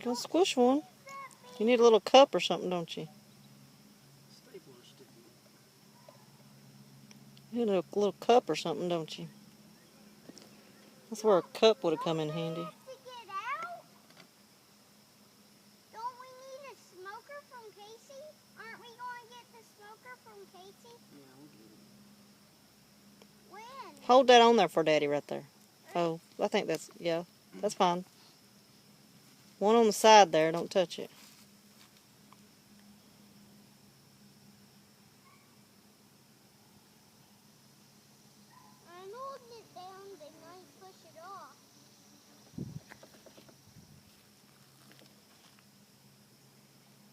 You're gonna squish one. You need a little cup or something, don't you? You need a little cup or something, don't you? That's where a cup would have come in handy. Don't we need a smoker from Casey? Aren't we going to get the smoker from Casey? Yeah, we'll get it. When? Hold that on there for Daddy right there. Oh, I think that's, yeah, that's fine. One on the side there, don't touch it. I'm holding it down, they might push it off.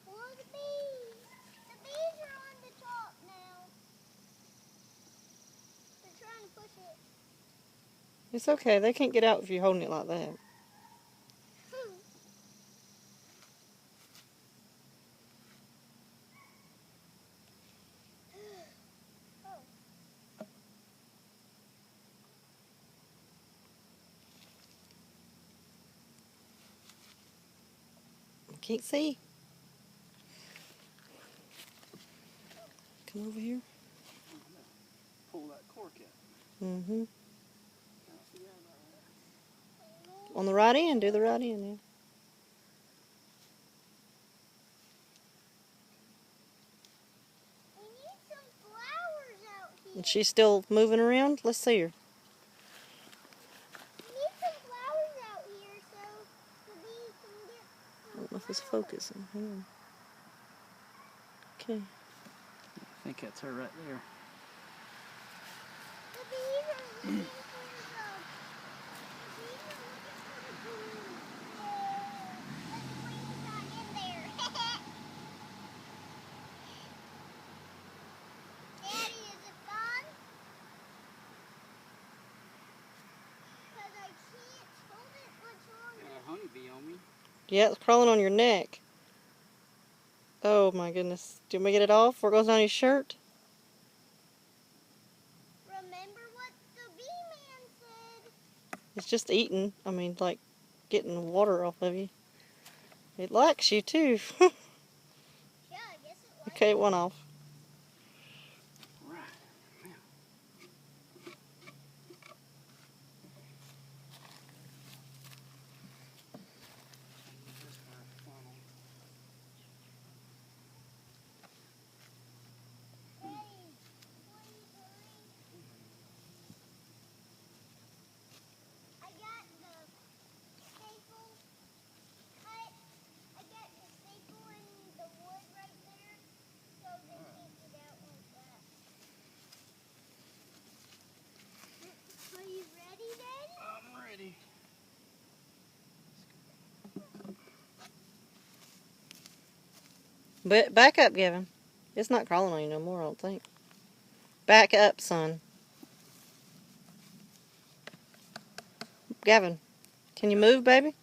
Oh, the bees! The bees are on the top now. They're trying to push it. It's okay, they can't get out if you're holding it like that. I can't see. Come over here. Pull that cork out. Mm-hmm. On the right end, do the right end, yeah. We need some flowers out here. And she's still moving around? Let's see her. We need some flowers out here so the bees can get some I don't know if it's flowers. focusing. Hang on. Okay. I think that's her right there. The bees are looking for the bees are looking for the queen. But the queen's not in there. Daddy, is it fun? Because I can't hold it much longer. Got a honeybee on me. Yeah, it's crawling on your neck. Oh my goodness. Did we get it off before it goes down your shirt? Remember what the bee man said? It's just eating. I mean, like, getting water off of you. It likes you too. Yeah, I guess it was. Okay, it went off. Right. I'm ready. But back up, Gavin. It's not crawling on you no more, I don't think. Back up, son. Gavin, can you move, baby?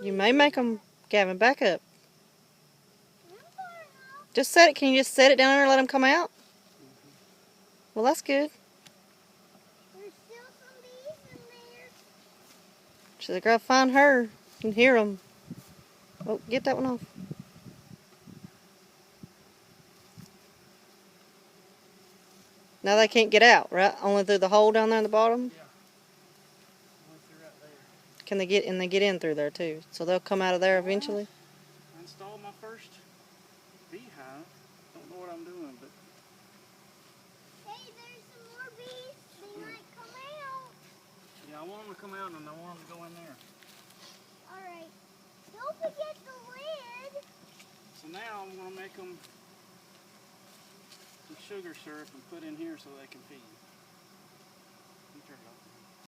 You may make them, Gavin, back up. Just set it. Can you just set it down there and let them come out? Well, that's good. There's still some bees in there. So they gotta find her. You can hear them. Oh, get that one off. Now they can't get out, right? Only through the hole down there in the bottom? Yeah. Went through right there. Can they get in? They get in through there too. So they'll come out of there eventually? I installed my first beehive. Don't know what I'm doing, but Hey, there's some more bees. They might come out. yeah, I want them to come out and I want them to go in there. Alright. Don't forget the lid. So now I'm going to make them some sugar syrup and put in here so they can feed.